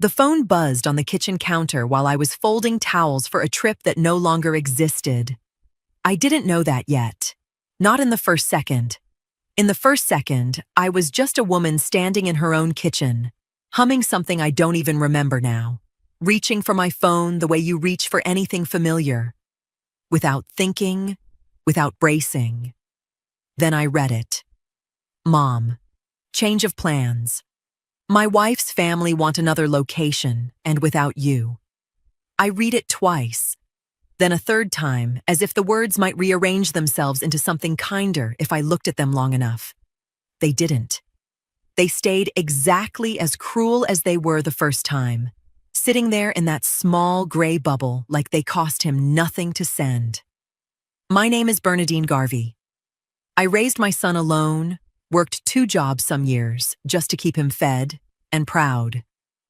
The phone buzzed on the kitchen counter while I was folding towels for a trip that no longer existed. I didn't know that yet. Not in the first second. In the first second, I was just a woman standing in her own kitchen, humming something I don't even remember now, reaching for my phone the way you reach for anything familiar, without thinking, without bracing. Then I read it. Mom, change of plans. My wife's family want another location, and without you. I read it twice, then a third time, as if the words might rearrange themselves into something kinder if I looked at them long enough. They didn't. They stayed exactly as cruel as they were the first time, sitting there in that small gray bubble like they cost him nothing to send. My name is Bernadine Garvey. I raised my son alone, worked 2 jobs some years just to keep him fed and proud,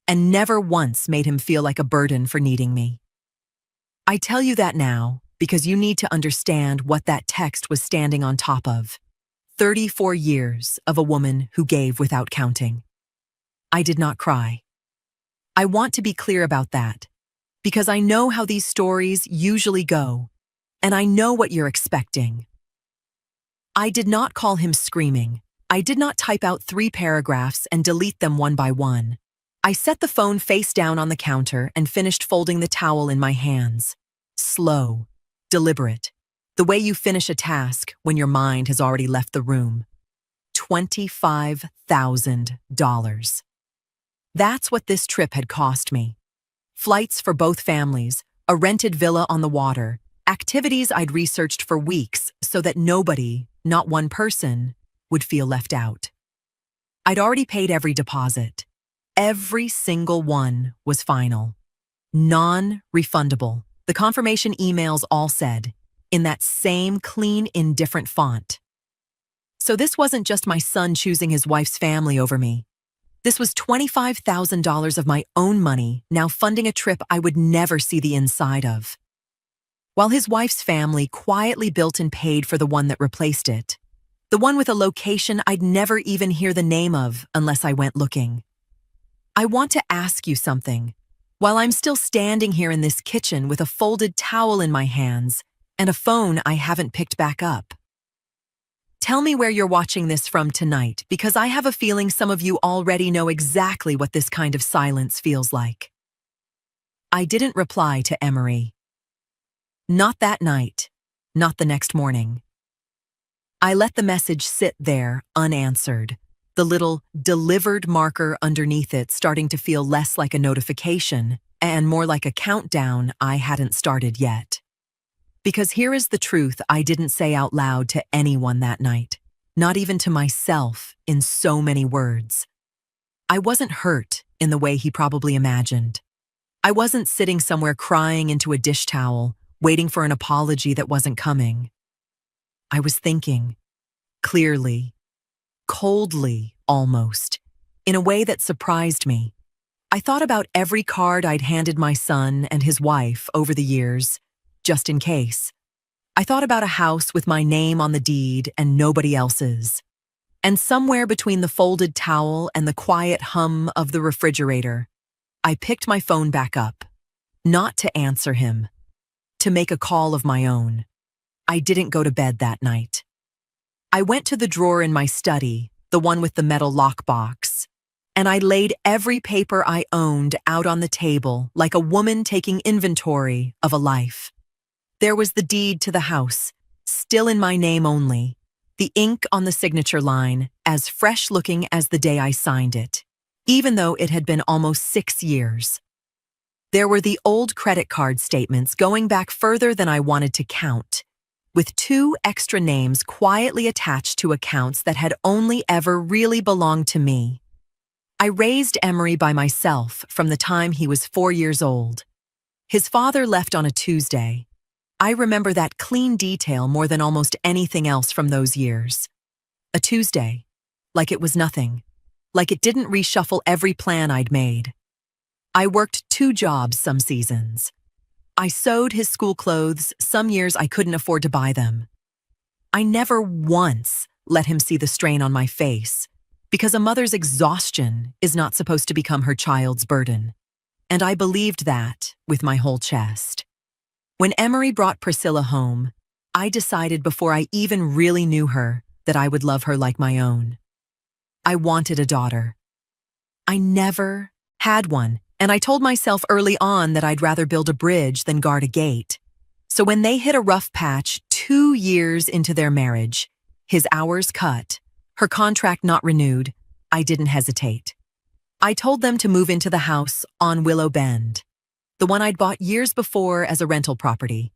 and never once made him feel like a burden for needing me. I tell you that now because you need to understand what that text was standing on top of. 34 years of a woman who gave without counting. I did not cry. I want to be clear about that, because I know how these stories usually go, and I know what you're expecting. I did not call him screaming. I did not type out 3 paragraphs and delete them one by one. I set the phone face down on the counter and finished folding the towel in my hands. Slow, deliberate, the way you finish a task when your mind has already left the room. $25,000. That's what this trip had cost me. Flights for both families, a rented villa on the water, activities I'd researched for weeks so that nobody, not one person, would feel left out. I'd already paid every deposit. Every single one was final. Non-refundable. The confirmation emails all said, in that same clean, indifferent font. So this wasn't just my son choosing his wife's family over me. This was $25,000 of my own money now funding a trip I would never see the inside of. While his wife's family quietly built and paid for the one that replaced it, the one with a location I'd never even hear the name of unless I went looking. I want to ask you something. While I'm still standing here in this kitchen with a folded towel in my hands and a phone I haven't picked back up. Tell me where you're watching this from tonight, because I have a feeling some of you already know exactly what this kind of silence feels like. I didn't reply to Emery. Not that night, not the next morning. I let the message sit there, unanswered, the little delivered marker underneath it starting to feel less like a notification and more like a countdown I hadn't started yet. Because here is the truth I didn't say out loud to anyone that night, not even to myself in so many words. I wasn't hurt in the way he probably imagined. I wasn't sitting somewhere crying into a dish towel, waiting for an apology that wasn't coming. I was thinking, clearly, coldly almost, in a way that surprised me. I thought about every card I'd handed my son and his wife over the years, just in case. I thought about a house with my name on the deed and nobody else's. And somewhere between the folded towel and the quiet hum of the refrigerator, I picked my phone back up, not to answer him, to make a call of my own. I didn't go to bed that night. I went to the drawer in my study, the one with the metal lockbox, and I laid every paper I owned out on the table like a woman taking inventory of a life. There was the deed to the house, still in my name only, the ink on the signature line as fresh-looking as the day I signed it, even though it had been almost 6 years. There were the old credit card statements going back further than I wanted to count, with 2 extra names quietly attached to accounts that had only ever really belonged to me. I raised Emery by myself from the time he was 4 years old. His father left on a Tuesday. I remember that clean detail more than almost anything else from those years. A Tuesday, like it was nothing, like it didn't reshuffle every plan I'd made. I worked 2 jobs some seasons. I sewed his school clothes some years I couldn't afford to buy them. I never once let him see the strain on my face, because a mother's exhaustion is not supposed to become her child's burden. And I believed that with my whole chest. When Emery brought Priscilla home, I decided before I even really knew her that I would love her like my own. I wanted a daughter. I never had one, and I told myself early on that I'd rather build a bridge than guard a gate. So when they hit a rough patch 2 years into their marriage, his hours cut, her contract not renewed, I didn't hesitate. I told them to move into the house on Willow Bend, the one I'd bought years before as a rental property,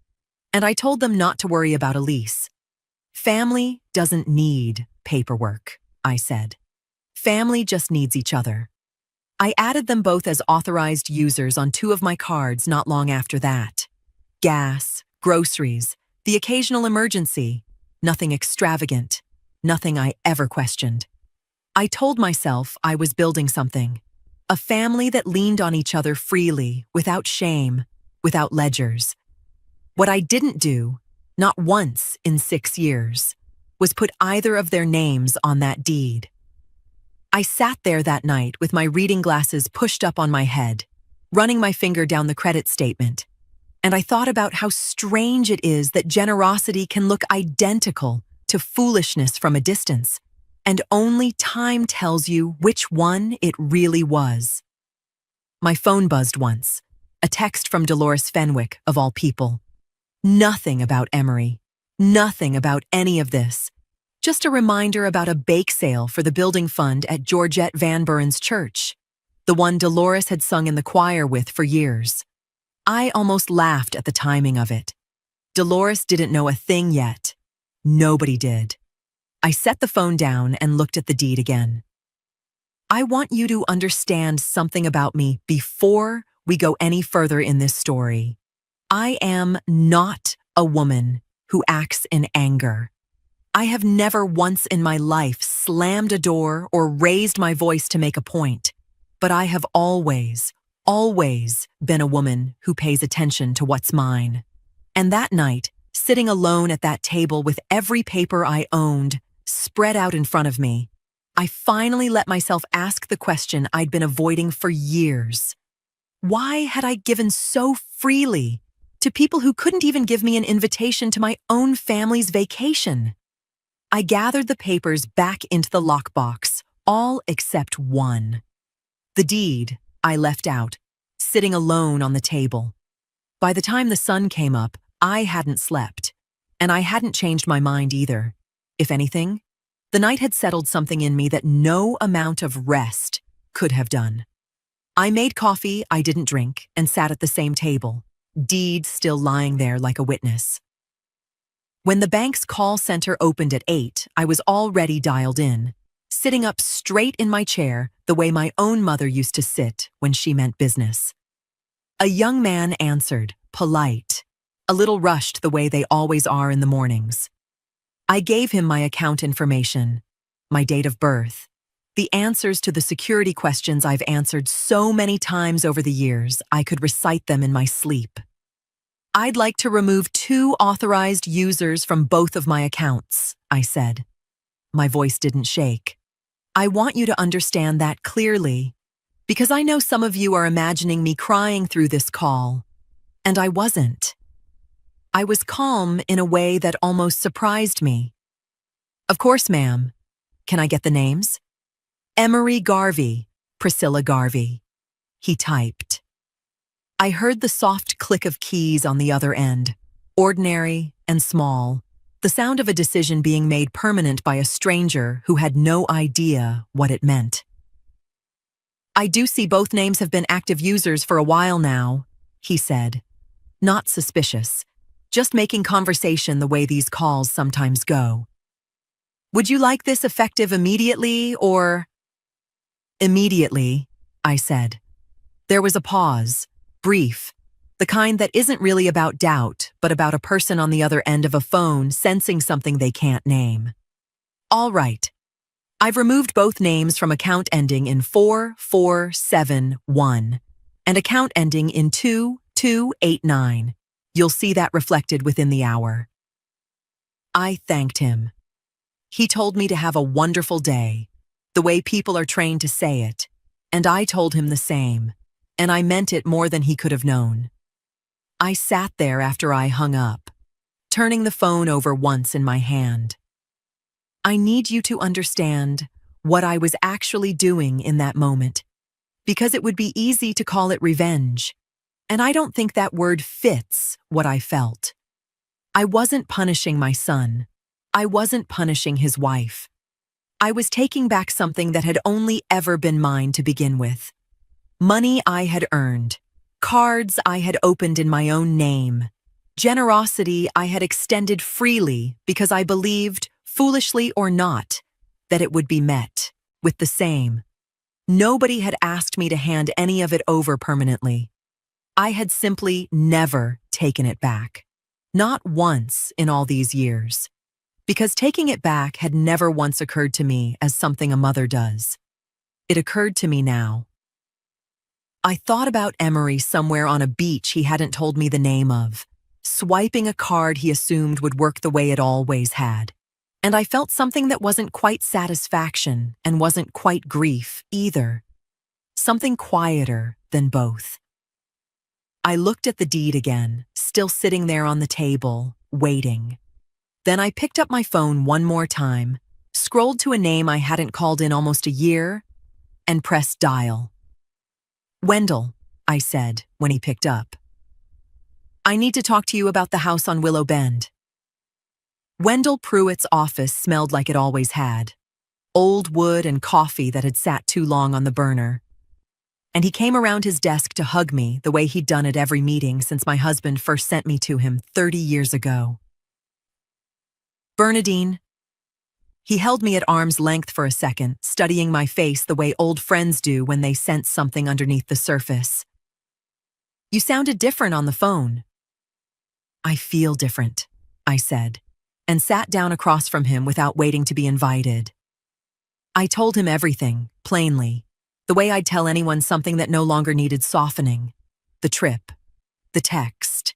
and I told them not to worry about a lease. Family doesn't need paperwork, I said. Family just needs each other. I added them both as authorized users on 2 of my cards not long after that. Gas, groceries, the occasional emergency, nothing extravagant, nothing I ever questioned. I told myself I was building something, a family that leaned on each other freely, without shame, without ledgers. What I didn't do, not once in 6 years, was put either of their names on that deed. I sat there that night with my reading glasses pushed up on my head, running my finger down the credit statement, and I thought about how strange it is that generosity can look identical to foolishness from a distance, and only time tells you which one it really was. My phone buzzed once, a text from Dolores Fenwick, of all people. Nothing about Emery, nothing about any of this. Just a reminder about a bake sale for the building fund at Georgette Van Buren's church, the one Dolores had sung in the choir with for years. I almost laughed at the timing of it. Dolores didn't know a thing yet. Nobody did. I set the phone down and looked at the deed again. I want you to understand something about me before we go any further in this story. I am not a woman who acts in anger. I have never once in my life slammed a door or raised my voice to make a point, but I have always been a woman who pays attention to what's mine. And that night, sitting alone at that table with every paper I owned spread out in front of me, I finally let myself ask the question I'd been avoiding for years. Why had I given so freely to people who couldn't even give me an invitation to my own family's vacation? I gathered the papers back into the lockbox, all except one. The deed I left out, sitting alone on the table. By the time the sun came up, I hadn't slept, and I hadn't changed my mind either. If anything, the night had settled something in me that no amount of rest could have done. I made coffee I didn't drink and sat at the same table, deed still lying there like a witness. When the bank's call center opened at 8, I was already dialed in, sitting up straight in my chair the way my own mother used to sit when she meant business. A young man answered, polite, a little rushed the way they always are in the mornings. I gave him my account information, my date of birth, the answers to the security questions I've answered so many times over the years I could recite them in my sleep. I'd like to remove 2 authorized users from both of my accounts, I said. My voice didn't shake. I want you to understand that clearly, because I know some of you are imagining me crying through this call, and I wasn't. I was calm in a way that almost surprised me. Of course, ma'am. Can I get the names? Emery Garvey, Priscilla Garvey. He typed. I heard the soft click of keys on the other end, ordinary and small, the sound of a decision being made permanent by a stranger who had no idea what it meant. I do see both names have been active users for a while now, he said. Not suspicious, just making conversation the way these calls sometimes go. Would you like this effective immediately or? Immediately, I said. There was a pause. Brief, the kind that isn't really about doubt, but about a person on the other end of a phone sensing something they can't name. All right. I've removed both names from account ending in 4471 and account ending in 2289. You'll see that reflected within the hour. I thanked him. He told me to have a wonderful day, the way people are trained to say it, and I told him the same. and I meant it more than he could have known. I sat there after I hung up, turning the phone over once in my hand. I need you to understand what I was actually doing in that moment, because it would be easy to call it revenge, and I don't think that word fits what I felt. I wasn't punishing my son. I wasn't punishing his wife. I was taking back something that had only ever been mine to begin with. Money I had earned, cards I had opened in my own name, generosity I had extended freely because I believed, foolishly or not, that it would be met with the same. Nobody had asked me to hand any of it over permanently. I had simply never taken it back. Not once in all these years. Because taking it back had never once occurred to me as something a mother does. It occurred to me now. I thought about Emery somewhere on a beach he hadn't told me the name of, swiping a card he assumed would work the way it always had. And I felt something that wasn't quite satisfaction and wasn't quite grief either. Something quieter than both. I looked at the deed again, still sitting there on the table, waiting. Then I picked up my phone one more time, scrolled to a name I hadn't called in almost a year, and pressed dial. "Wendell," I said when he picked up. "I need to talk to you about the house on Willow Bend." Wendell Pruitt's office smelled like it always had. Old wood and coffee that had sat too long on the burner. And he came around his desk to hug me the way he'd done at every meeting since my husband first sent me to him 30 years ago. "Bernadine." He held me at arm's length for a second, studying my face the way old friends do when they sense something underneath the surface. "You sounded different on the phone." "I feel different," I said, and sat down across from him without waiting to be invited. I told him everything, plainly, the way I'd tell anyone something that no longer needed softening. The trip, the text.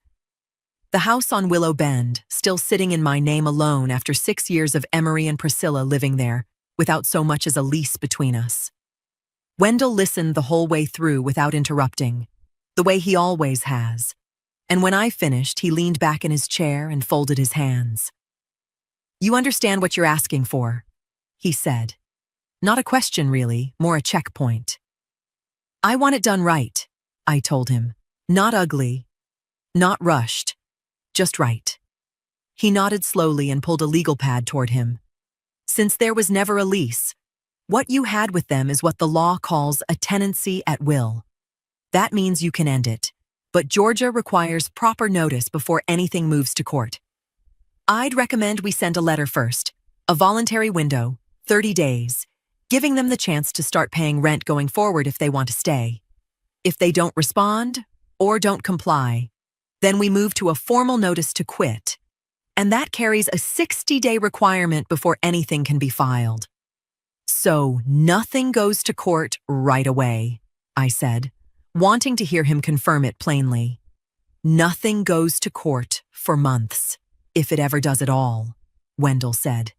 The house on Willow Bend, still sitting in my name alone after 6 years of Emery and Priscilla living there, without so much as a lease between us. Wendell listened the whole way through without interrupting, the way he always has. And when I finished, he leaned back in his chair and folded his hands. "You understand what you're asking for," he said. Not a question, really, more a checkpoint. "I want it done right," I told him. "Not ugly, not rushed, just right." He nodded slowly and pulled a legal pad toward him. "Since there was never a lease, what you had with them is what the law calls a tenancy at will. That means you can end it, but Georgia requires proper notice before anything moves to court. I'd recommend we send a letter first, a voluntary window, 30 days, giving them the chance to start paying rent going forward if they want to stay. If they don't respond or don't comply, then we move to a formal notice to quit, and that carries a 60-day requirement before anything can be filed. So nothing goes to court right away," I said, wanting to hear him confirm it plainly. "Nothing goes to court for months, if it ever does at all," Wendell said.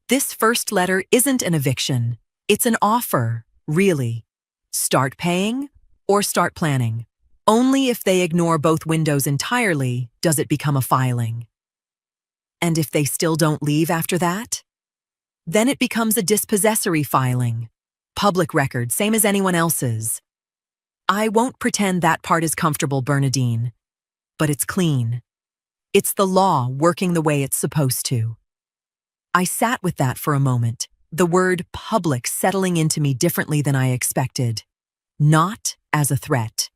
"This first letter isn't an eviction. It's an offer, really. Start paying or start planning. Only if they ignore both windows entirely does it become a filing. And if they still don't leave after that? Then it becomes a dispossessory filing. Public record, same as anyone else's. I won't pretend that part is comfortable, Bernadine, but it's clean. It's the law working the way it's supposed to." I sat with that for a moment, the word public settling into me differently than I expected. Not as a threat.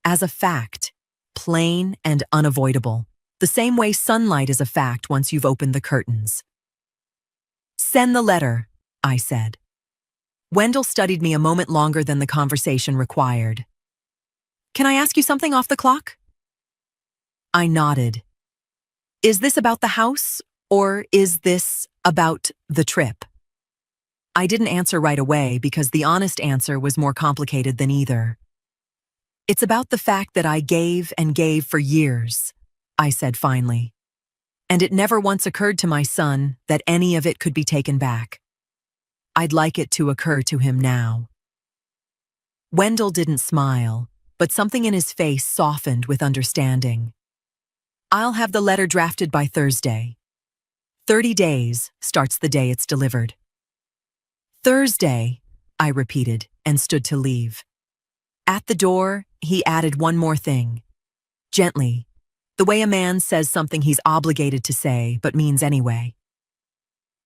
As a fact, plain and unavoidable, the same way sunlight is a fact once you've opened the curtains. "Send the letter," I said. Wendell studied me a moment longer than the conversation required. "Can I ask you something off the clock?" I nodded. "Is this about the house, or is this about the trip?" I didn't answer right away because the honest answer was more complicated than either. "It's about the fact that I gave and gave for years," I said finally. "And it never once occurred to my son that any of it could be taken back. I'd like it to occur to him now." Wendell didn't smile. but something in his face softened with understanding. "I'll have the letter drafted by Thursday. 30 days starts the day it's delivered." "Thursday," I repeated and stood to leave. At the door, he added one more thing. Gently, the way a man says something he's obligated to say but means anyway.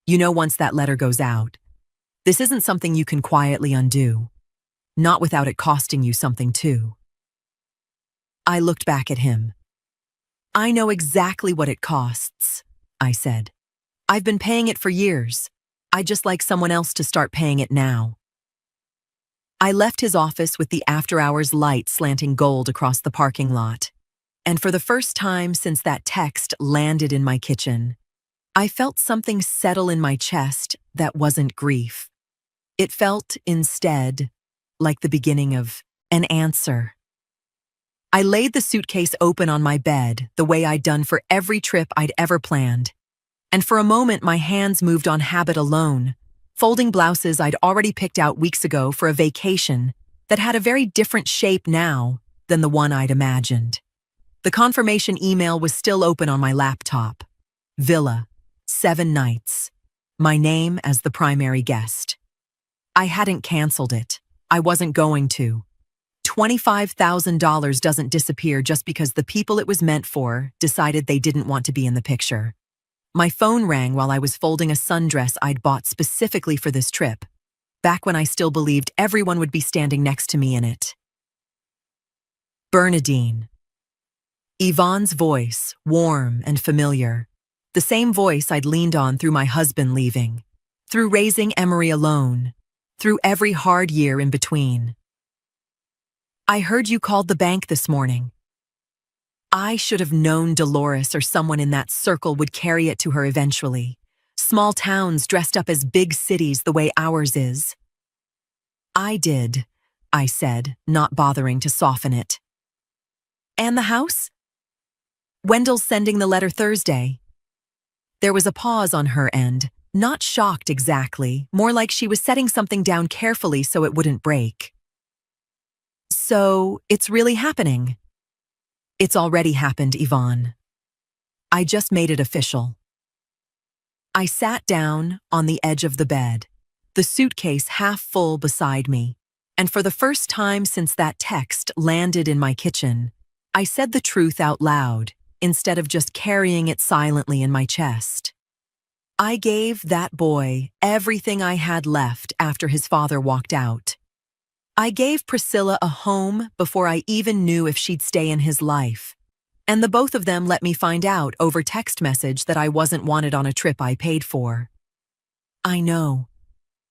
"You know, once that letter goes out, this isn't something you can quietly undo. Not without it costing you something too." I looked back at him. "I know exactly what it costs," I said. "I've been paying it for years. I'd just like someone else to start paying it now." I left his office with the after-hours light slanting gold across the parking lot. And for the first time since that text landed in my kitchen, I felt something settle in my chest that wasn't grief. It felt, instead, like the beginning of an answer. I laid the suitcase open on my bed, the way I'd done for every trip I'd ever planned. And for a moment, my hands moved on habit alone, folding blouses I'd already picked out weeks ago for a vacation that had a very different shape now than the one I'd imagined. The confirmation email was still open on my laptop. Villa, 7 nights. My name as the primary guest. I hadn't canceled it. I wasn't going to. $25,000 doesn't disappear just because the people it was meant for decided they didn't want to be in the picture. My phone rang while I was folding a sundress I'd bought specifically for this trip, back when I still believed everyone would be standing next to me in it. Bernadine. Yvonne's voice, warm and familiar. The same voice I'd leaned on through my husband leaving, through raising Emery alone, through every hard year in between. "I heard you called the bank this morning." I should have known Dolores or someone in that circle would carry it to her eventually. Small towns dressed up as big cities the way ours is. "I did," I said, not bothering to soften it. "And the house?" "Wendell's sending the letter Thursday." There was a pause on her end, not shocked exactly, more like she was setting something down carefully so it wouldn't break. "So, it's really happening?" "It's already happened, Yvonne. I just made it official." I sat down on the edge of the bed, the suitcase half full beside me, and for the first time since that text landed in my kitchen, I said the truth out loud, instead of just carrying it silently in my chest. I gave that boy everything I had left after his father walked out. I gave Priscilla a home before I even knew if she'd stay in his life, and the both of them let me find out over text message that I wasn't wanted on a trip I paid for. "I know,"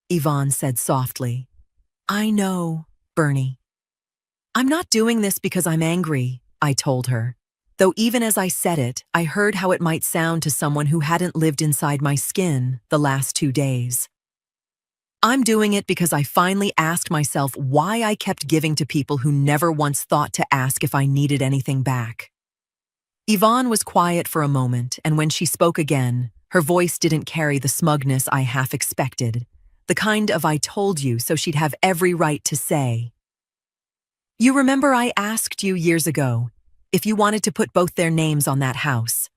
Yvonne said softly. "I know, Bernie." "I'm not doing this because I'm angry," I told her, though even as I said it, I heard how it might sound to someone who hadn't lived inside my skin the last 2 days. "I'm doing it because I finally asked myself why I kept giving to people who never once thought to ask if I needed anything back." Yvonne was quiet for a moment, and when she spoke again, her voice didn't carry the smugness I half expected, the kind of "I told you" so she'd have every right to say. "You remember I asked you years ago if you wanted to put both their names on that house?"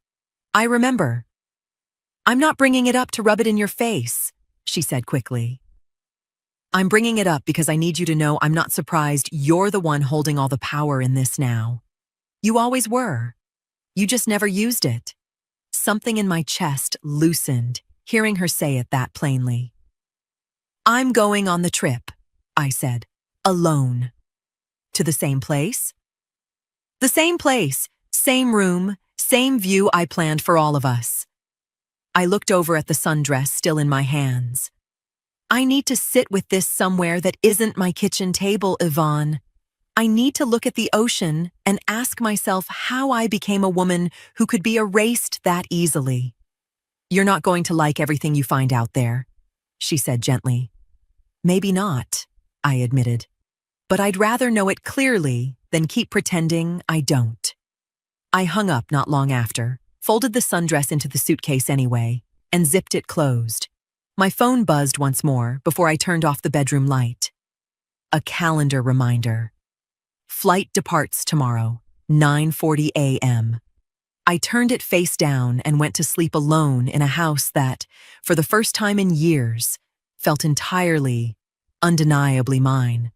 "I remember." "I'm not bringing it up to rub it in your face," she said quickly. "I'm bringing it up because I need you to know I'm not surprised you're the one holding all the power in this now. You always were. You just never used it." Something in my chest loosened, hearing her say it that plainly. "I'm going on the trip," I said, "alone." "To the same place?" "The same place, same room, same view I planned for all of us." I looked over at the sundress still in my hands. "I need to sit with this somewhere that isn't my kitchen table, Yvonne. I need to look at the ocean and ask myself how I became a woman who could be erased that easily." "You're not going to like everything you find out there," she said gently. "Maybe not," I admitted. "But I'd rather know it clearly than keep pretending I don't." I hung up not long after, folded the sundress into the suitcase anyway, and zipped it closed. My phone buzzed once more before I turned off the bedroom light. A calendar reminder. Flight departs tomorrow, 9:40 a.m. I turned it face down and went to sleep alone in a house that, for the first time in years, felt entirely, undeniably mine.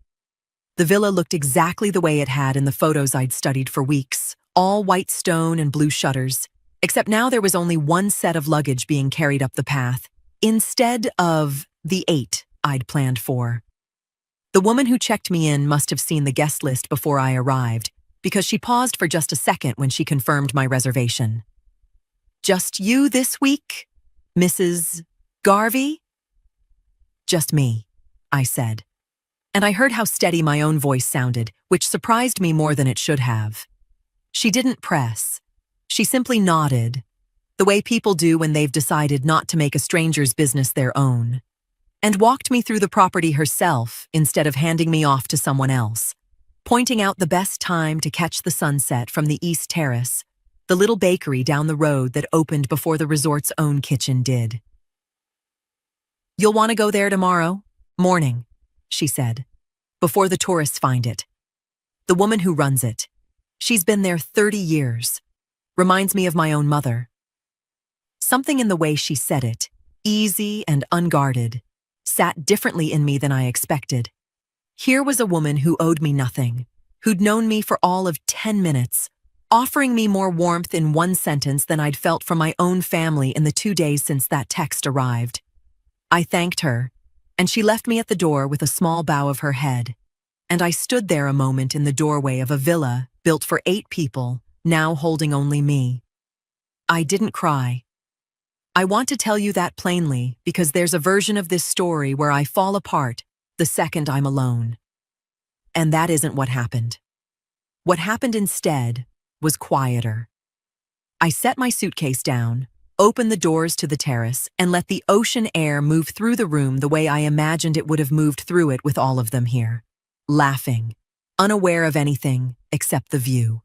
The villa looked exactly the way it had in the photos I'd studied for weeks, all white stone and blue shutters, except now there was only one set of luggage being carried up the path, instead of the 8 I'd planned for. The woman who checked me in must have seen the guest list before I arrived, because she paused for just a second when she confirmed my reservation. "Just you this week, Mrs. Garvey?" "Just me," I said. And I heard how steady my own voice sounded, which surprised me more than it should have. She didn't press. She simply nodded, the way people do when they've decided not to make a stranger's business their own, and walked me through the property herself instead of handing me off to someone else, pointing out the best time to catch the sunset from the East Terrace, the little bakery down the road that opened before the resort's own kitchen did. "You'll want to go there tomorrow morning," she said, "before the tourists find it. The woman who runs it, she's been there 30 years. Reminds me of my own mother." Something in the way she said it, easy and unguarded, sat differently in me than I expected. Here was a woman who owed me nothing, who'd known me for all of 10 minutes, offering me more warmth in one sentence than I'd felt from my own family in the 2 days since that text arrived. I thanked her, and she left me at the door with a small bow of her head, and I stood there a moment in the doorway of a villa built for 8 people, now holding only me. I didn't cry. I want to tell you that plainly because there's a version of this story where I fall apart the second I'm alone. And that isn't what happened. What happened instead was quieter. I set my suitcase down, opened the doors to the terrace, and let the ocean air move through the room the way I imagined it would have moved through it with all of them here, laughing, unaware of anything except the view.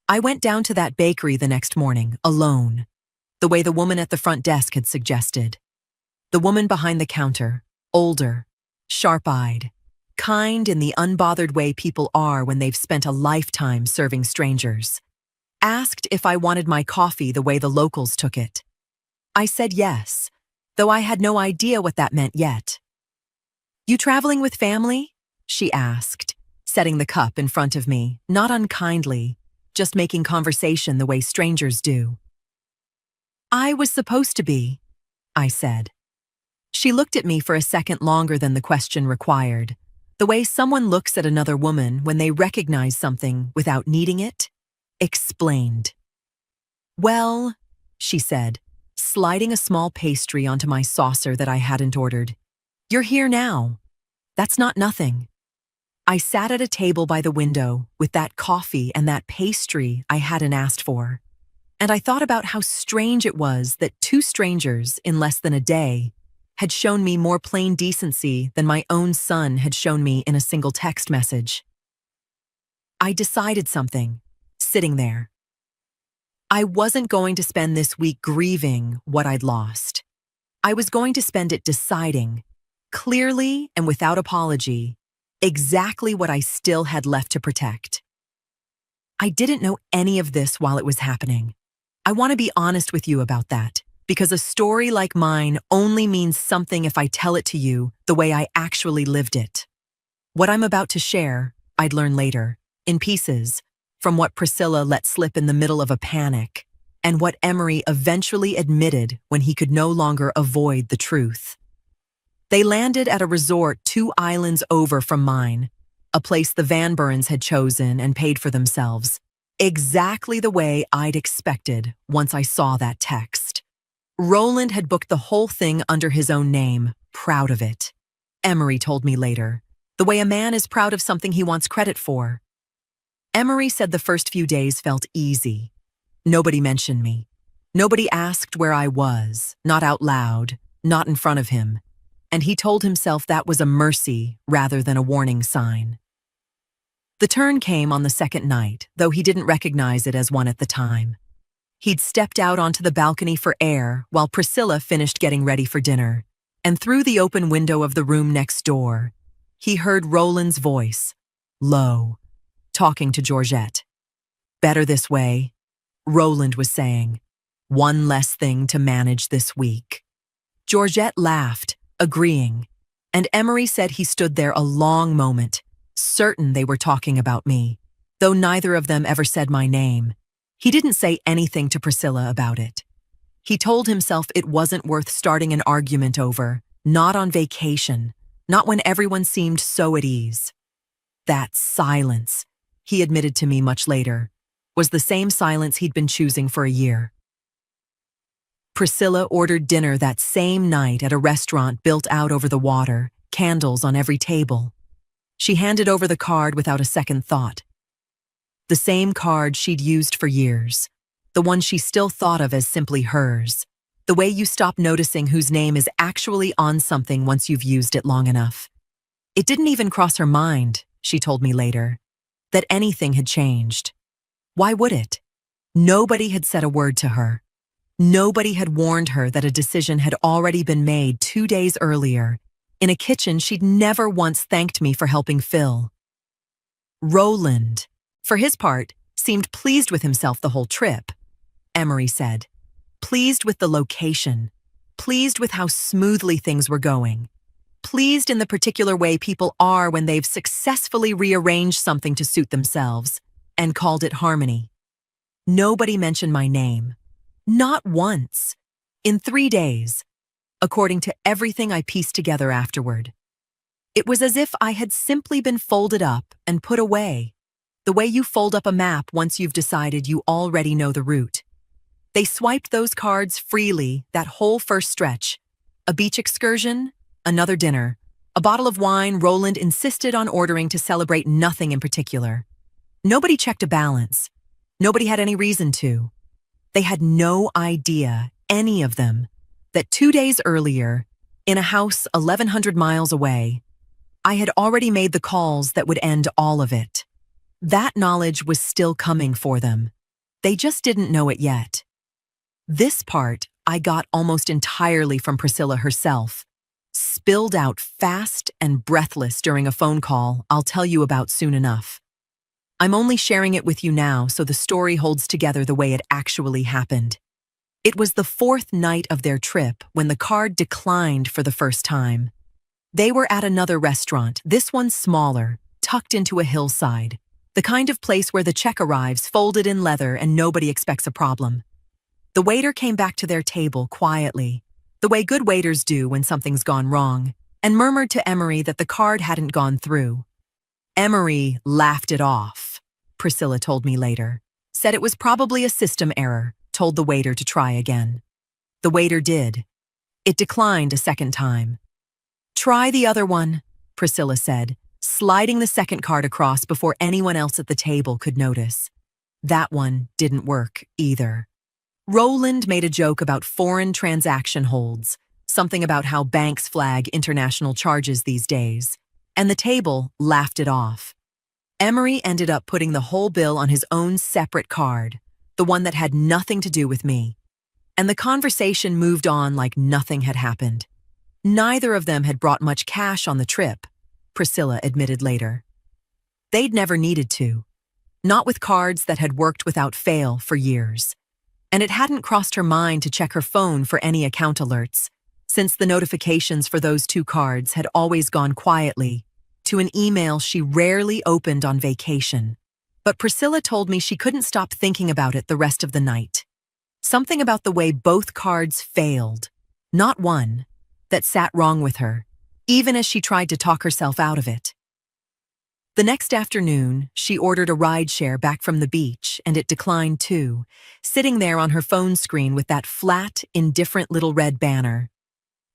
I went down to that bakery the next morning, alone, the way the woman at the front desk had suggested. The woman behind the counter, older, sharp-eyed, kind in the unbothered way people are when they've spent a lifetime serving strangers, asked if I wanted my coffee the way the locals took it. I said yes, though I had no idea what that meant yet. "You traveling with family?" she asked, setting the cup in front of me, not unkindly, just making conversation the way strangers do. "I was supposed to be," I said. She looked at me for a second longer than the question required, the way someone looks at another woman when they recognize something without needing it. Explained. "Well," she said, sliding a small pastry onto my saucer that I hadn't ordered. "You're here now. That's not nothing." I sat at a table by the window with that coffee and that pastry I hadn't asked for, and I thought about how strange it was that 2 strangers in less than a day had shown me more plain decency than my own son had shown me in a single text message. I decided something, sitting there. I wasn't going to spend this week grieving what I'd lost. I was going to spend it deciding, clearly and without apology, exactly what I still had left to protect. I didn't know any of this while it was happening. I want to be honest with you about that, because a story like mine only means something if I tell it to you the way I actually lived it. What I'm about to share, I'd learn later, in pieces, from what Priscilla let slip in the middle of a panic, and what Emery eventually admitted when he could no longer avoid the truth. They landed at a resort 2 islands over from mine, a place the Van Burens had chosen and paid for themselves, exactly the way I'd expected once I saw that text. Roland had booked the whole thing under his own name, proud of it. Emery told me later, the way a man is proud of something he wants credit for. Emery said the first few days felt easy. Nobody mentioned me. Nobody asked where I was, not out loud, not in front of him. And he told himself that was a mercy rather than a warning sign. The turn came on the second night, though he didn't recognize it as one at the time. He'd stepped out onto the balcony for air while Priscilla finished getting ready for dinner, and through the open window of the room next door, he heard Roland's voice, low, talking to Georgette. Better this way, Roland was saying. One less thing to manage this week. Georgette laughed, agreeing, and Emery said he stood there a long moment, certain they were talking about me, though neither of them ever said my name. He didn't say anything to Priscilla about it. He told himself it wasn't worth starting an argument over, not on vacation, not when everyone seemed so at ease. That silence, he admitted to me much later, was the same silence he'd been choosing for a year. Priscilla ordered dinner that same night at a restaurant built out over the water, candles on every table. She handed over the card without a second thought. The same card she'd used for years, the one she still thought of as simply hers, the way you stop noticing whose name is actually on something once you've used it long enough. It didn't even cross her mind, she told me later, that anything had changed. Why would it? Nobody had said a word to her. Nobody had warned her that a decision had already been made 2 days earlier, in a kitchen she'd never once thanked me for helping fill. Roland, for his part, seemed pleased with himself the whole trip, Emery said. Pleased with the location, pleased with how smoothly things were going, pleased in the particular way people are when they've successfully rearranged something to suit themselves, and called it harmony. Nobody mentioned my name. Not once. In 3 days, according to everything I pieced together afterward. It was as if I had simply been folded up and put away, the way you fold up a map once you've decided you already know the route. They swiped those cards freely that whole first stretch. A beach excursion, another dinner, a bottle of wine Roland insisted on ordering to celebrate nothing in particular. Nobody checked a balance. Nobody had any reason to. They had no idea, any of them, that 2 days earlier, in a house 1,100 miles away, I had already made the calls that would end all of it. That knowledge was still coming for them. They just didn't know it yet. This part I got almost entirely from Priscilla herself, spilled out fast and breathless during a phone call I'll tell you about soon enough. I'm only sharing it with you now so the story holds together the way it actually happened. It was the 4th night of their trip when the card declined for the first time. They were at another restaurant, this one smaller, tucked into a hillside, the kind of place where the check arrives folded in leather and nobody expects a problem. The waiter came back to their table quietly, the way good waiters do when something's gone wrong, and murmured to Emery that the card hadn't gone through. Emery laughed it off, Priscilla told me later, said it was probably a system error, told the waiter to try again. The waiter did. It declined a second time. Try the other one, Priscilla said, sliding the second card across before anyone else at the table could notice. That one didn't work either. Roland made a joke about foreign transaction holds, something about how banks flag international charges these days, and the table laughed it off. Emery ended up putting the whole bill on his own separate card, the one that had nothing to do with me, and the conversation moved on like nothing had happened. Neither of them had brought much cash on the trip, Priscilla admitted later. They'd never needed to, not with cards that had worked without fail for years. And it hadn't crossed her mind to check her phone for any account alerts, since the notifications for those 2 cards had always gone quietly to an email she rarely opened on vacation. But Priscilla told me she couldn't stop thinking about it the rest of the night. Something about the way both cards failed, not one, that sat wrong with her, even as she tried to talk herself out of it. The next afternoon, she ordered a rideshare back from the beach, and it declined too, sitting there on her phone screen with that flat, indifferent little red banner.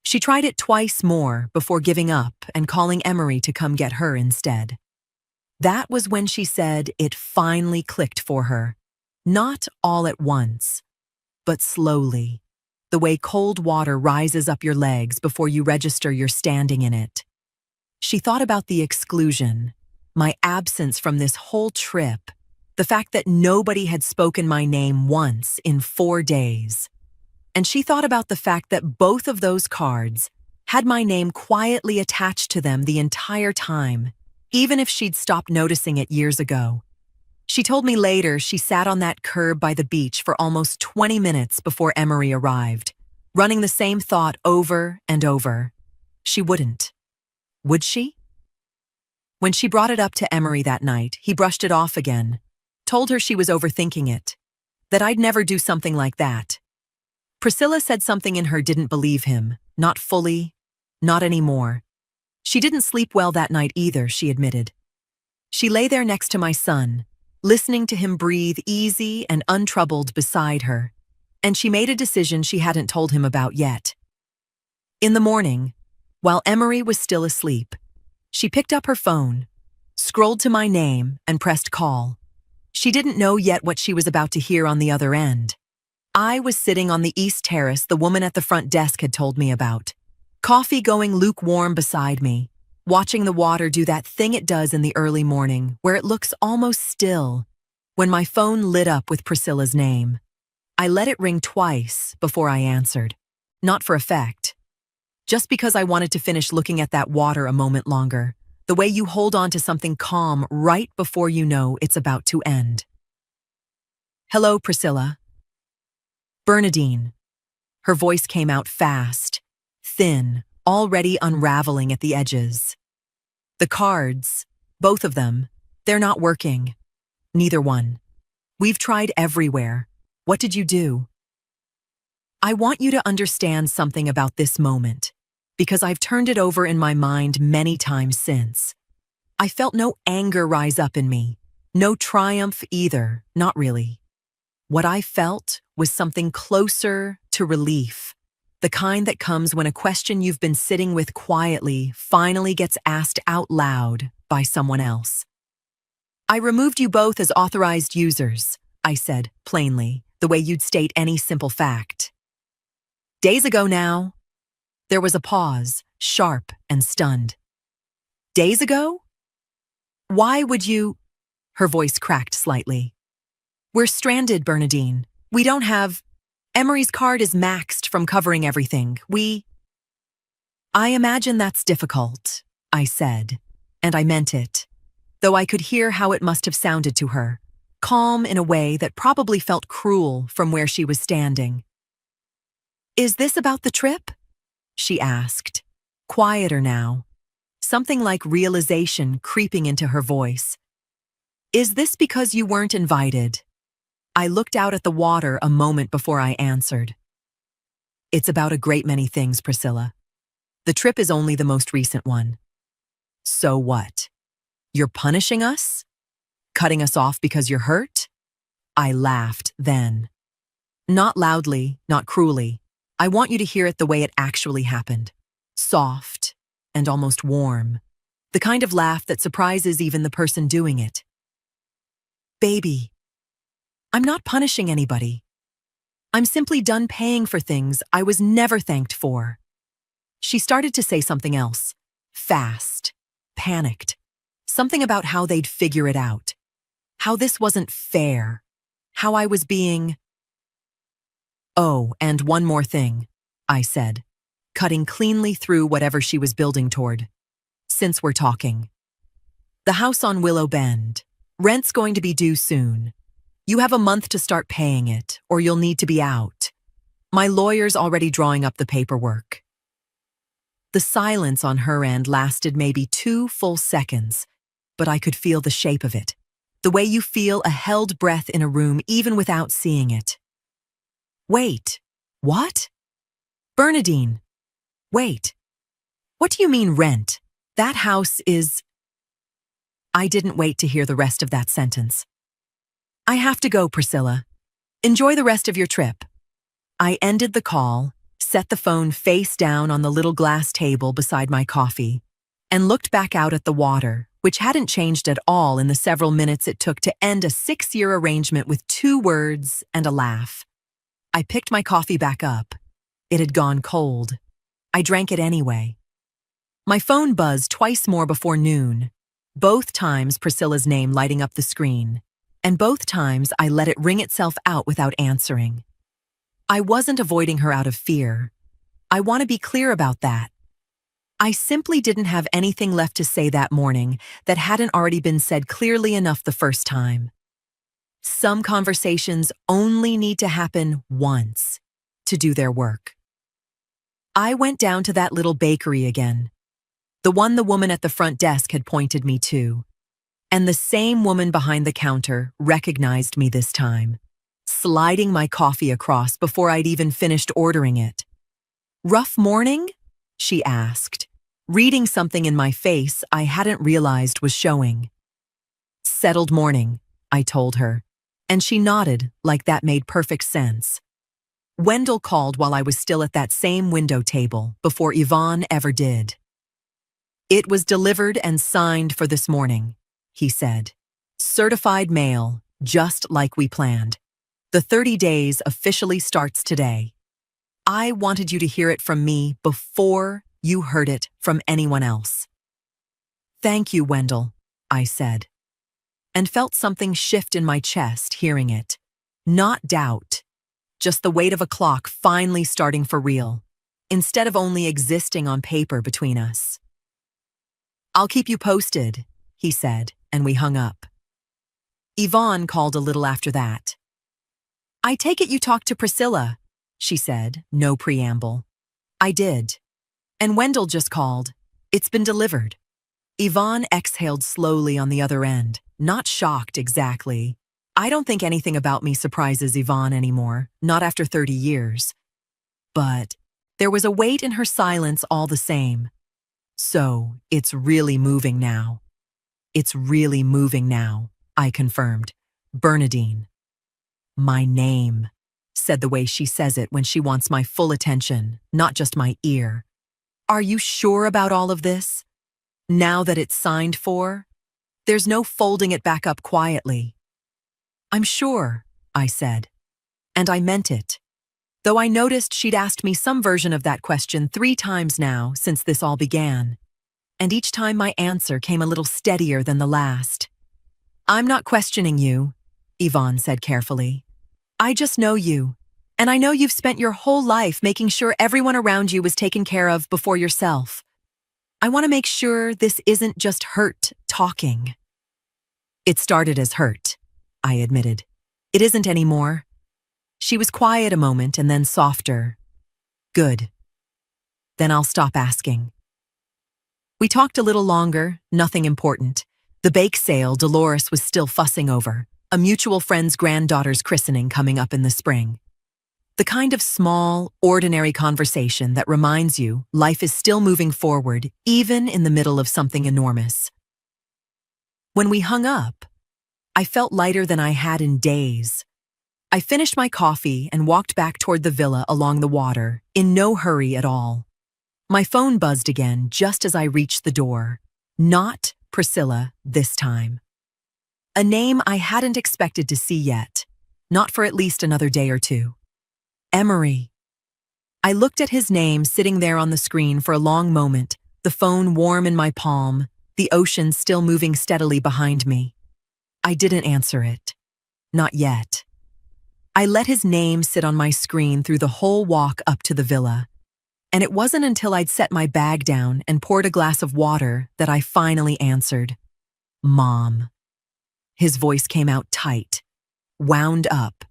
She tried it twice more before giving up and calling Emery to come get her instead. That was when she said it finally clicked for her. Not all at once, but slowly, the way cold water rises up your legs before you register you're standing in it. She thought about the exclusion, my absence from this whole trip, the fact that nobody had spoken my name once in 4 days. And she thought about the fact that both of those cards had my name quietly attached to them the entire time, even if she'd stopped noticing it years ago. She told me later she sat on that curb by the beach for almost 20 minutes before Emery arrived, running the same thought over and over. She wouldn't. Would she? When she brought it up to Emery that night, he brushed it off again, told her she was overthinking it, that I'd never do something like that. Priscilla said something in her didn't believe him, not fully, not anymore. She didn't sleep well that night either, she admitted. She lay there next to my son, listening to him breathe easy and untroubled beside her, and she made a decision she hadn't told him about yet. In the morning, while Emery was still asleep, she picked up her phone, scrolled to my name, and pressed call. She didn't know yet what she was about to hear on the other end. I was sitting on the east terrace the woman at the front desk had told me about, coffee going lukewarm beside me, watching the water do that thing it does in the early morning where it looks almost still, when my phone lit up with Priscilla's name. I let it ring twice before I answered, not for effect, just because I wanted to finish looking at that water a moment longer, the way you hold on to something calm right before you know it's about to end. Hello, Priscilla. Bernadine. Her voice came out fast, thin, already unraveling at the edges. The cards, both of them, they're not working. Neither one. We've tried everywhere. What did you do? I want you to understand something about this moment, because I've turned it over in my mind many times since. I felt no anger rise up in me, no triumph either, not really. What I felt was something closer to relief, the kind that comes when a question you've been sitting with quietly finally gets asked out loud by someone else. I removed you both as authorized users, I said plainly, the way you'd state any simple fact. Days ago now. There was a pause, sharp and stunned. Days ago? Why would you? Her voice cracked slightly. We're stranded, Bernadine. We don't have. Emery's card is maxed from covering everything. I imagine that's difficult, I said, and I meant it, though I could hear how it must have sounded to her, calm in a way that probably felt cruel from where she was standing. Is this about the trip? She asked, quieter now, something like realization creeping into her voice. Is this because you weren't invited? I looked out at the water a moment before I answered. It's about a great many things, Priscilla. The trip is only the most recent one. So what? You're punishing us? Cutting us off because you're hurt? I laughed then. Not loudly, not cruelly. I want you to hear it the way it actually happened. Soft and almost warm. The kind of laugh that surprises even the person doing it. Baby, I'm not punishing anybody. I'm simply done paying for things I was never thanked for. She started to say something else. Fast. Panicked. Something about how they'd figure it out. How this wasn't fair. How I was being... Oh, and one more thing, I said, cutting cleanly through whatever she was building toward. Since we're talking. The house on Willow Bend. Rent's going to be due soon. You have a month to start paying it, or you'll need to be out. My lawyer's already drawing up the paperwork. The silence on her end lasted maybe 2 full seconds, but I could feel the shape of it. The way you feel a held breath in a room even without seeing it. Wait, what? Bernadine, wait. What do you mean rent? That house is... I didn't wait to hear the rest of that sentence. I have to go, Priscilla. Enjoy the rest of your trip. I ended the call, set the phone face down on the little glass table beside my coffee, and looked back out at the water, which hadn't changed at all in the several minutes it took to end a 6-year arrangement with 2 words and a laugh. I picked my coffee back up. It had gone cold. I drank it anyway. My phone buzzed twice more before noon, both times Priscilla's name lighting up the screen, and both times I let it ring itself out without answering. I wasn't avoiding her out of fear. I want to be clear about that. I simply didn't have anything left to say that morning that hadn't already been said clearly enough the first time. Some conversations only need to happen once to do their work. I went down to that little bakery again, the one the woman at the front desk had pointed me to. And the same woman behind the counter recognized me this time, sliding my coffee across before I'd even finished ordering it. "Rough morning?" she asked, reading something in my face I hadn't realized was showing. "Settled morning," I told her, and she nodded like that made perfect sense. Wendell called while I was still at that same window table before Yvonne ever did. "It was delivered and signed for this morning," he said. "Certified mail, just like we planned. The 30 days officially starts today. I wanted you to hear it from me before you heard it from anyone else." "Thank you, Wendell," I said, and felt something shift in my chest hearing it. Not doubt, just the weight of a clock finally starting for real, instead of only existing on paper between us. "I'll keep you posted," he said, and we hung up. Yvonne called a little after that. "I take it you talked to Priscilla," she said, no preamble. "I did. And Wendell just called. It's been delivered." Yvonne exhaled slowly on the other end, not shocked exactly. I don't think anything about me surprises Yvonne anymore, not after 30 years. But there was a weight in her silence all the same. "So, it's really moving now." "It's really moving now," I confirmed. "Bernadine." "My name," said the way she says it when she wants my full attention, not just my ear. "Are you sure about all of this? Now that it's signed for? There's no folding it back up quietly." "I'm sure," I said. And I meant it. Though I noticed she'd asked me some version of that question 3 times now since this all began. And each time my answer came a little steadier than the last. "I'm not questioning you," Yvonne said carefully. "I just know you. And I know you've spent your whole life making sure everyone around you was taken care of before yourself. I want to make sure this isn't just hurt talking." "It started as hurt," I admitted. "It isn't anymore." She was quiet a moment and then softer. "Good. Then I'll stop asking." We talked a little longer, nothing important. The bake sale Dolores was still fussing over, a mutual friend's granddaughter's christening coming up in the spring. The kind of small, ordinary conversation that reminds you life is still moving forward, even in the middle of something enormous. When we hung up, I felt lighter than I had in days. I finished my coffee and walked back toward the villa along the water, in no hurry at all. My phone buzzed again just as I reached the door. Not Priscilla this time. A name I hadn't expected to see yet, not for at least another day or two. Emery. I looked at his name sitting there on the screen for a long moment, the phone warm in my palm, the ocean still moving steadily behind me. I didn't answer it. Not yet. I let his name sit on my screen through the whole walk up to the villa. And it wasn't until I'd set my bag down and poured a glass of water that I finally answered. "Mom." His voice came out tight, wound up.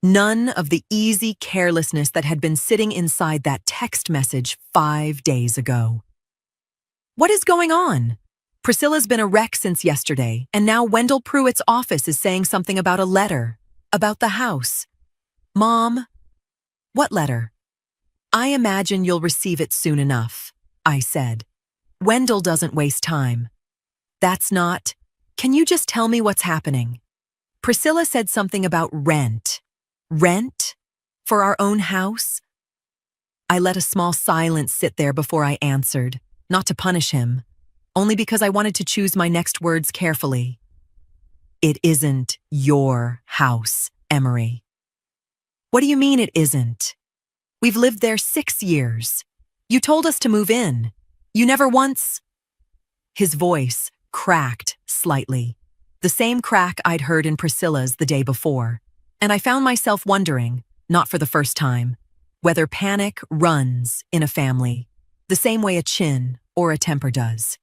None of the easy carelessness that had been sitting inside that text message 5 days ago. "What is going on? Priscilla's been a wreck since yesterday, and now Wendell Pruitt's office is saying something about a letter, about the house. Mom." "What letter?" "I imagine you'll receive it soon enough," I said. "Wendell doesn't waste time." "That's not. Can you just tell me what's happening?" "Priscilla said something about rent." "Rent? For our own house?" I let a small silence sit there before I answered, not to punish him, only because I wanted to choose my next words carefully. "It isn't your house, Emery." "What do you mean it isn't? We've lived there 6 years. You told us to move in. You never once—" His voice cracked slightly, the same crack I'd heard in Priscilla's the day before, and I found myself wondering, not for the first time, whether panic runs in a family, the same way a chin or a temper does.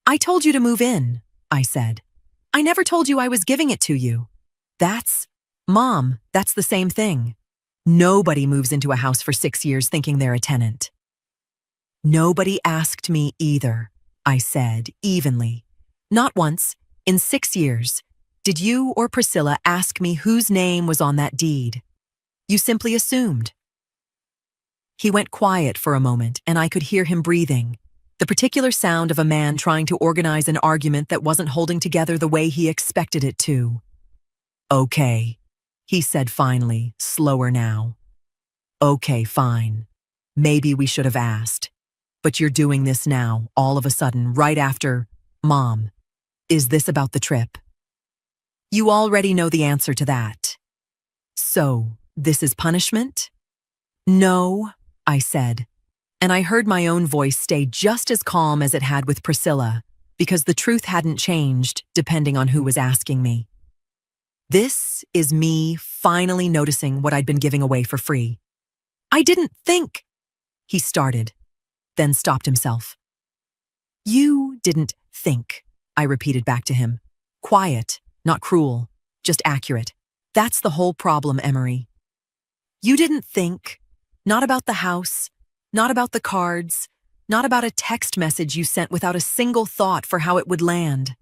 "I told you to move in," I said. "I never told you I was giving it to you." That's, Mom, that's the same thing. Nobody moves into a house for 6 years thinking they're a tenant. Nobody asked me either, I said evenly. Not once, in 6 years, did you or Priscilla ask me whose name was on that deed. You simply assumed. He went quiet for a moment, and I could hear him breathing, the particular sound of a man trying to organize an argument that wasn't holding together the way he expected it to. Okay, he said finally, slower now. Okay, fine. Maybe we should have asked. But you're doing this now, all of a sudden, right after, Mom. Is this about the trip? You already know the answer to that. So, this is punishment? No, I said, and I heard my own voice stay just as calm as it had with Priscilla, because the truth hadn't changed depending on who was asking me. This is me finally noticing what I'd been giving away for free. I didn't think, he started, then stopped himself. You didn't think, I repeated back to him. Quiet, not cruel, just accurate. That's the whole problem, Emery. You didn't think, not about the house, not about the cards, not about a text message you sent without a single thought for how it would land.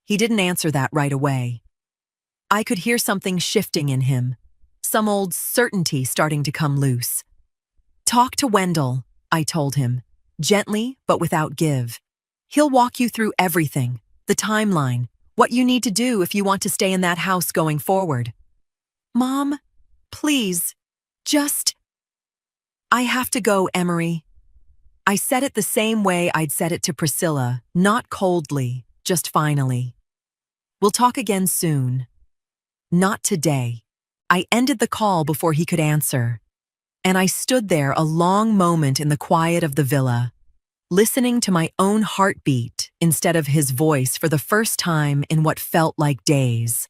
He didn't answer that right away. I could hear something shifting in him, some old certainty starting to come loose. Talk to Wendell, I told him, gently but without give. He'll walk you through everything, the timeline, what you need to do if you want to stay in that house going forward. Mom, please, just... I have to go, Emery. I said it the same way I'd said it to Priscilla, not coldly, just finally. We'll talk again soon. Not today. I ended the call before he could answer, and I stood there a long moment in the quiet of the villa, listening to my own heartbeat instead of his voice for the first time in what felt like days.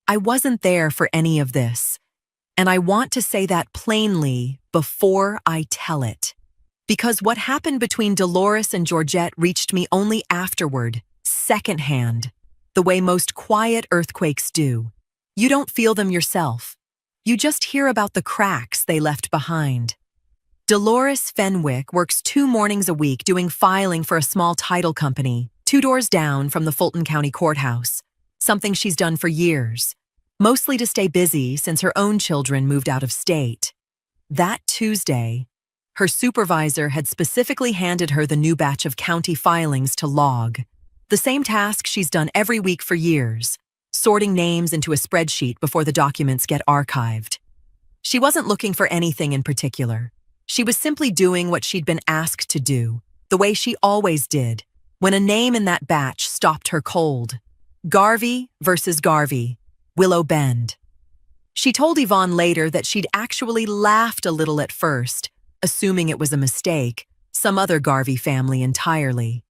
I wasn't there for any of this, and I want to say that plainly before I tell it, because what happened between Dolores and Georgette reached me only afterward, secondhand, the way most quiet earthquakes do. You don't feel them yourself. You just hear about the cracks they left behind. Dolores Fenwick works 2 mornings a week doing filing for a small title company, 2 doors down from the Fulton County Courthouse, something she's done for years, mostly to stay busy since her own children moved out of state. That Tuesday, her supervisor had specifically handed her the new batch of county filings to log, the same task she's done every week for years, sorting names into a spreadsheet before the documents get archived. She wasn't looking for anything in particular. She was simply doing what she'd been asked to do, the way she always did, when a name in that batch stopped her cold. Garvey versus Garvey, Willow Bend. She told Yvonne later that she'd actually laughed a little at first, assuming it was a mistake, some other Garvey family entirely.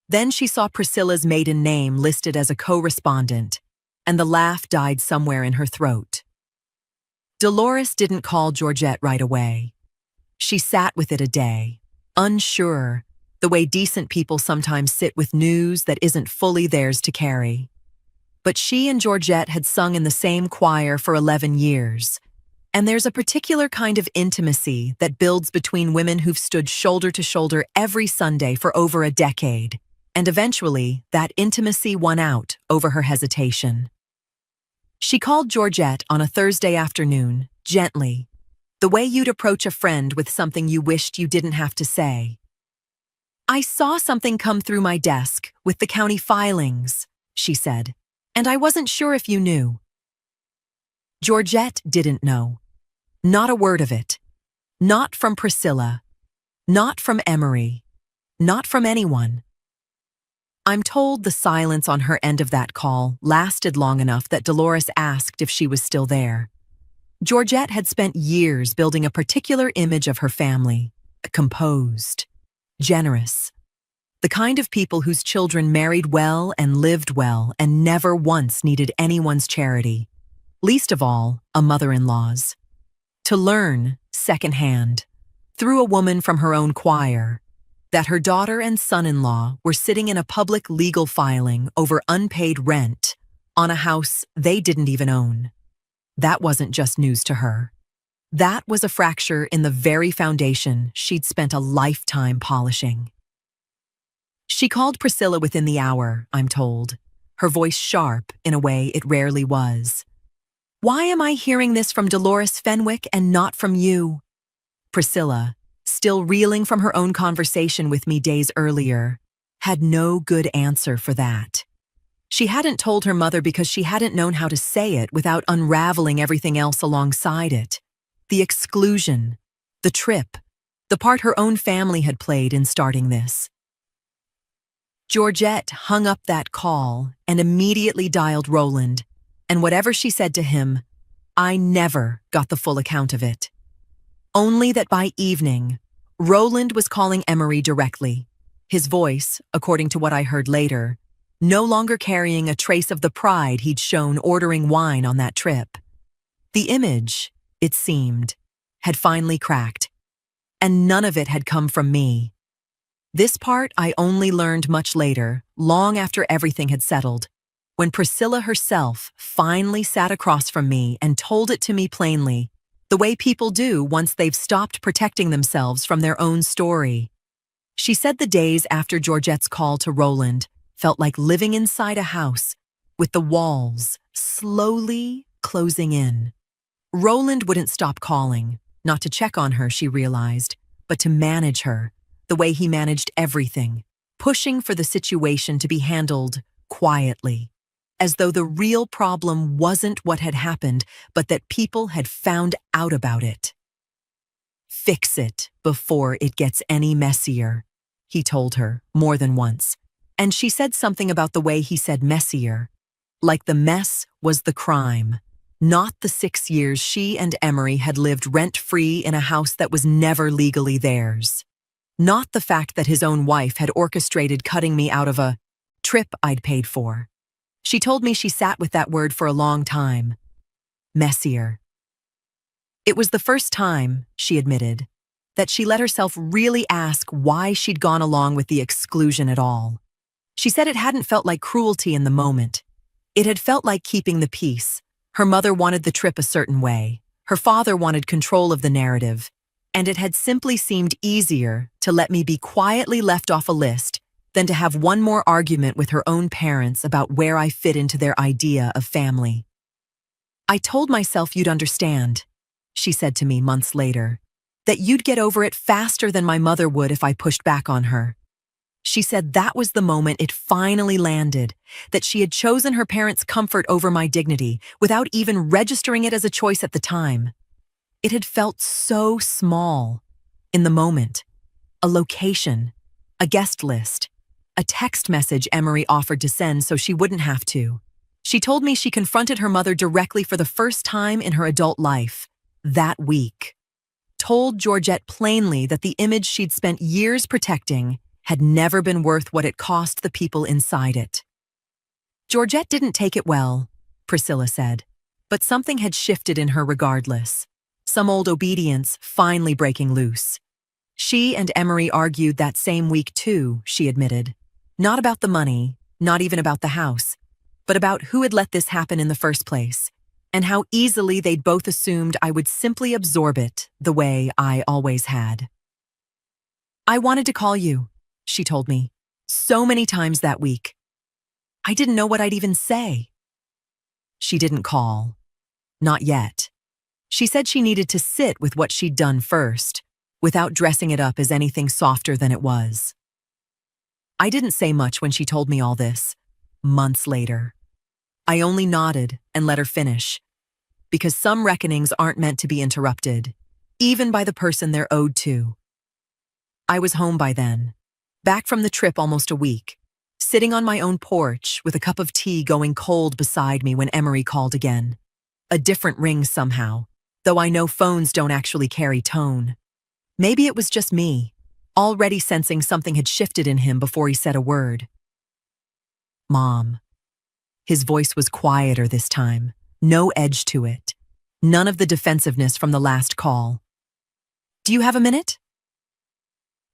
Then she saw Priscilla's maiden name listed as a co-respondent, and the laugh died somewhere in her throat. Dolores didn't call Georgette right away. She sat with it a day, unsure, the way decent people sometimes sit with news that isn't fully theirs to carry. But she and Georgette had sung in the same choir for 11 years, and there's a particular kind of intimacy that builds between women who've stood shoulder to shoulder every Sunday for over a decade, and eventually that intimacy won out over her hesitation. She called Georgette on a Thursday afternoon, gently, the way you'd approach a friend with something you wished you didn't have to say. I saw something come through my desk with the county filings, she said, and I wasn't sure if you knew. Georgette didn't know. Not a word of it. Not from Priscilla. Not from Emery. Not from anyone. I'm told the silence on her end of that call lasted long enough that Dolores asked if she was still there. Georgette had spent years building a particular image of her family, composed, generous, the kind of people whose children married well and lived well and never once needed anyone's charity, least of all a mother-in-law's. To learn, secondhand, through a woman from her own choir, that her daughter and son-in-law were sitting in a public legal filing over unpaid rent, on a house they didn't even own. That wasn't just news to her. That was a fracture in the very foundation she'd spent a lifetime polishing. She called Priscilla within the hour, I'm told, her voice sharp in a way it rarely was. "Why am I hearing this from Dolores Fenwick and not from you?" Priscilla, still reeling from her own conversation with me days earlier, had no good answer for that. She hadn't told her mother because she hadn't known how to say it without unraveling everything else alongside it. The exclusion, the trip, the part her own family had played in starting this. Georgette hung up that call and immediately dialed Roland, and whatever she said to him, I never got the full account of it. Only that by evening, Roland was calling Emery directly, his voice, according to what I heard later, no longer carrying a trace of the pride he'd shown ordering wine on that trip. The image, it seemed, had finally cracked, and none of it had come from me. This part I only learned much later, long after everything had settled, when Priscilla herself finally sat across from me and told it to me plainly, the way people do once they've stopped protecting themselves from their own story. She said the days after Georgette's call to Roland felt like living inside a house, with the walls slowly closing in. Roland wouldn't stop calling, not to check on her, she realized, but to manage her, the way he managed everything, pushing for the situation to be handled quietly, as though the real problem wasn't what had happened, but that people had found out about it. "Fix it before it gets any messier," he told her more than once, and she said something about the way he said messier, like the mess was the crime, not the 6 years she and Emery had lived rent-free in a house that was never legally theirs. Not the fact that his own wife had orchestrated cutting me out of a trip I'd paid for. She told me she sat with that word for a long time. Messier. It was the first time, she admitted, that she let herself really ask why she'd gone along with the exclusion at all. She said it hadn't felt like cruelty in the moment. It had felt like keeping the peace. Her mother wanted the trip a certain way. Her father wanted control of the narrative. And it had simply seemed easier to let me be quietly left off a list than to have one more argument with her own parents about where I fit into their idea of family. "I told myself you'd understand," she said to me months later, "that you'd get over it faster than my mother would if I pushed back on her." She said that was the moment it finally landed, that she had chosen her parents' comfort over my dignity without even registering it as a choice at the time. It had felt so small. In the moment. A location, a guest list, a text message Emery offered to send so she wouldn't have to. She told me she confronted her mother directly for the first time in her adult life, that week. Told Georgette plainly that the image she'd spent years protecting had never been worth what it cost the people inside it. Georgette didn't take it well, Priscilla said, but something had shifted in her regardless. Some old obedience finally breaking loose. She and Emery argued that same week too, she admitted. Not about the money, not even about the house, but about who had let this happen in the first place, and how easily they'd both assumed I would simply absorb it the way I always had. "I wanted to call you," she told me, so many times that week. I didn't know what I'd even say. She didn't call. Not yet. She said she needed to sit with what she'd done first, without dressing it up as anything softer than it was. I didn't say much when she told me all this, months later. I only nodded and let her finish, because some reckonings aren't meant to be interrupted, even by the person they're owed to. I was home by then, back from the trip almost a week, sitting on my own porch with a cup of tea going cold beside me when Emery called again. A different ring somehow, though I know phones don't actually carry tone. Maybe it was just me, already sensing something had shifted in him before he said a word. "Mom." His voice was quieter this time, no edge to it, none of the defensiveness from the last call. "Do you have a minute?"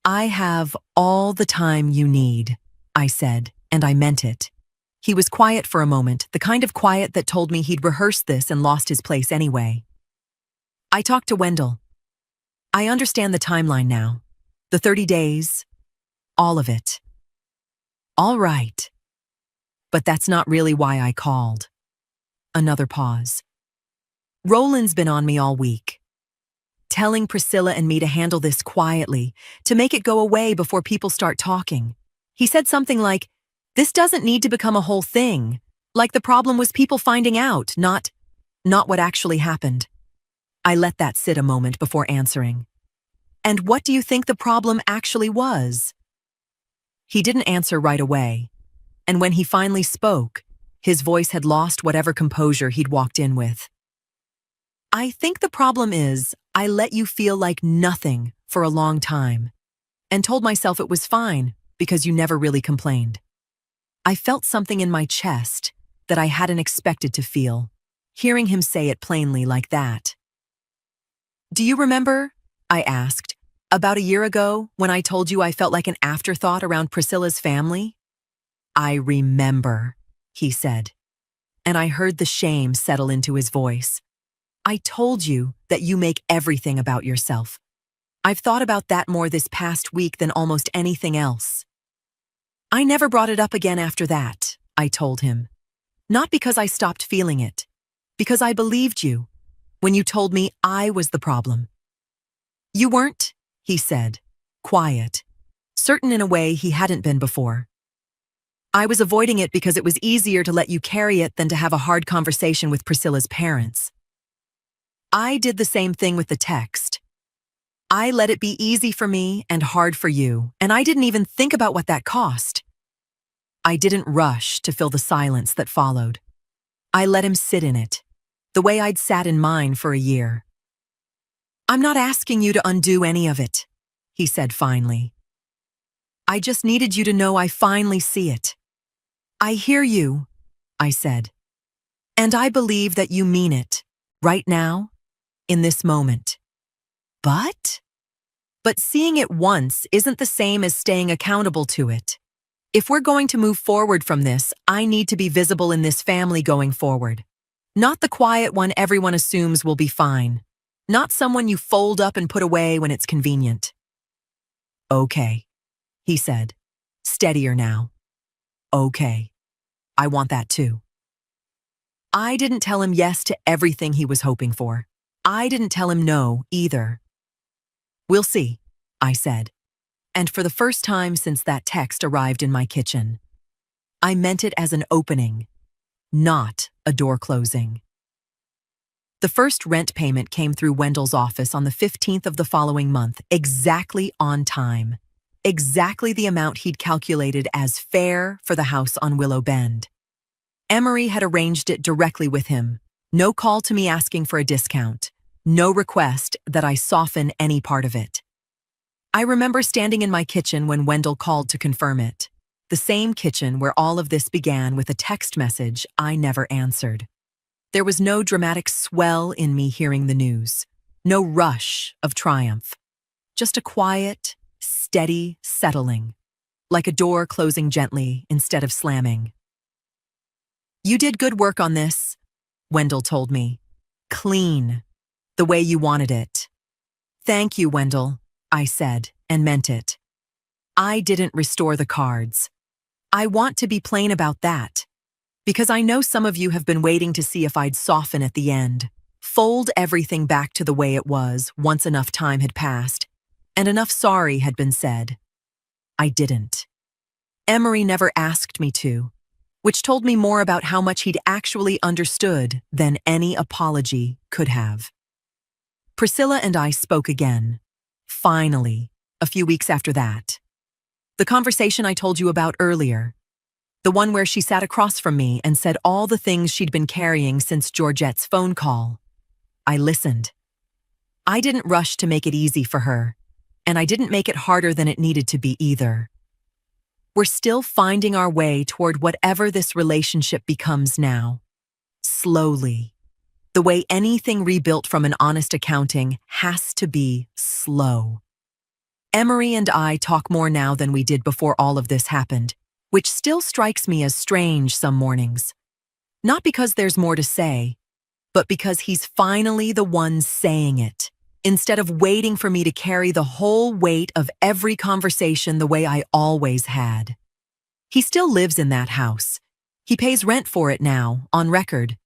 "I have all the time you need," I said, and I meant it. He was quiet for a moment, the kind of quiet that told me he'd rehearsed this and lost his place anyway. I talked to Wendell. I understand the timeline now. The 30 days. All of it. All right. But that's not really why I called. Another pause. Roland's been on me all week, telling Priscilla and me to handle this quietly, to make it go away before people start talking. He said something like, "This doesn't need to become a whole thing," like the problem was people finding out, not what actually happened. I let that sit a moment before answering. "And what do you think the problem actually was?" He didn't answer right away, and when he finally spoke, his voice had lost whatever composure he'd walked in with. "I think the problem is I let you feel like nothing for a long time, and told myself it was fine because you never really complained. I felt something in my chest that I hadn't expected to feel, hearing him say it plainly like that. Do you remember," I asked, "about a year ago when I told you I felt like an afterthought around Priscilla's family?" "I remember," he said, and I heard the shame settle into his voice. "I told you that you make everything about yourself. I've thought about that more this past week than almost anything else." "I never brought it up again after that," I told him. "Not because I stopped feeling it, because I believed you when you told me I was the problem." "You weren't," he said, quiet, certain in a way he hadn't been before. "I was avoiding it because it was easier to let you carry it than to have a hard conversation with Priscilla's parents. I did the same thing with the text. I let it be easy for me and hard for you, and I didn't even think about what that cost. I didn't rush to fill the silence that followed. I let him sit in it, the way I'd sat in mine for a year. "I'm not asking you to undo any of it," he said finally. "I just needed you to know I finally see it." "I hear you," I said. "And I believe that you mean it, right now, in this moment. But seeing it once isn't the same as staying accountable to it. If we're going to move forward from this, I need to be visible in this family going forward. Not the quiet one everyone assumes will be fine. Not someone you fold up and put away when it's convenient." "Okay," he said, steadier now. "Okay. I want that too." I didn't tell him yes to everything he was hoping for. I didn't tell him no either. "We'll see," I said. And for the first time since that text arrived in my kitchen, I meant it as an opening, not a door closing. The first rent payment came through Wendell's office on the 15th of the following month, exactly on time. Exactly the amount he'd calculated as fair for the house on Willow Bend. Emery had arranged it directly with him. No call to me asking for a discount. No request that I soften any part of it. I remember standing in my kitchen when Wendell called to confirm it. The same kitchen where all of this began with a text message I never answered. There was no dramatic swell in me hearing the news. No rush of triumph. Just a quiet, steady settling, like a door closing gently instead of slamming. "You did good work on this," Wendell told me. "Clean, the way you wanted it." "Thank you, Wendell," I said, and meant it. I didn't restore the cards. I want to be plain about that, because I know some of you have been waiting to see if I'd soften at the end, fold everything back to the way it was once enough time had passed, and enough sorry had been said. I didn't. Emery never asked me to, which told me more about how much he'd actually understood than any apology could have. Priscilla and I spoke again, finally, a few weeks after that. The conversation I told you about earlier, the one where she sat across from me and said all the things she'd been carrying since Georgette's phone call. I listened. I didn't rush to make it easy for her, and I didn't make it harder than it needed to be either. We're still finding our way toward whatever this relationship becomes now. Slowly. The way anything rebuilt from an honest accounting has to be slow. Emery and I talk more now than we did before all of this happened. which still strikes me as strange some mornings. Not because there's more to say, but because he's finally the one saying it, instead of waiting for me to carry the whole weight of every conversation the way I always had. He still lives in that house. He pays rent for it now, on record,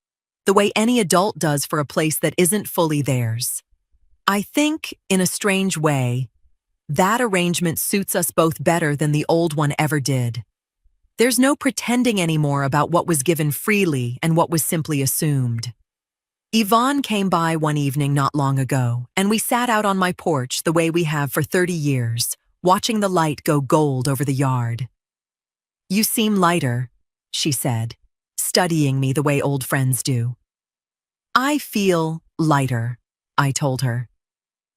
the way any adult does for a place that isn't fully theirs. I think, in a strange way, that arrangement suits us both better than the old one ever did. There's no pretending anymore about what was given freely and what was simply assumed. Yvonne came by one evening not long ago, and we sat out on my porch the way we have for 30 years, watching the light go gold over the yard. "You seem lighter," she said, studying me the way old friends do. "I feel lighter," I told her.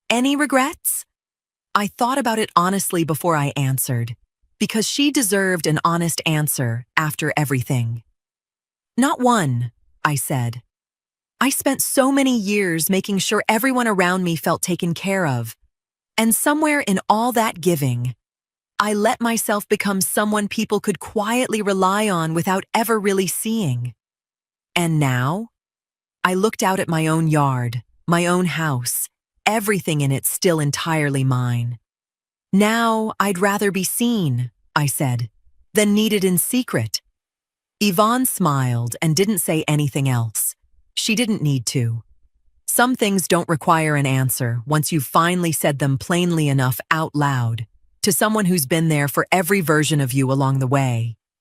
"Any regrets?" I thought about it honestly before I answered, because she deserved an honest answer after everything. "Not one," I said. "I spent so many years making sure everyone around me felt taken care of, and somewhere in all that giving, I let myself become someone people could quietly rely on without ever really seeing. And now, I looked out at my own yard, my own house, everything in it still entirely mine. Now, I'd rather be seen," I said, "than needed in secret." Yvonne smiled and didn't say anything else. She didn't need to. Some things don't require an answer once you've finally said them plainly enough out loud, to someone who's been there for every version of you along the way.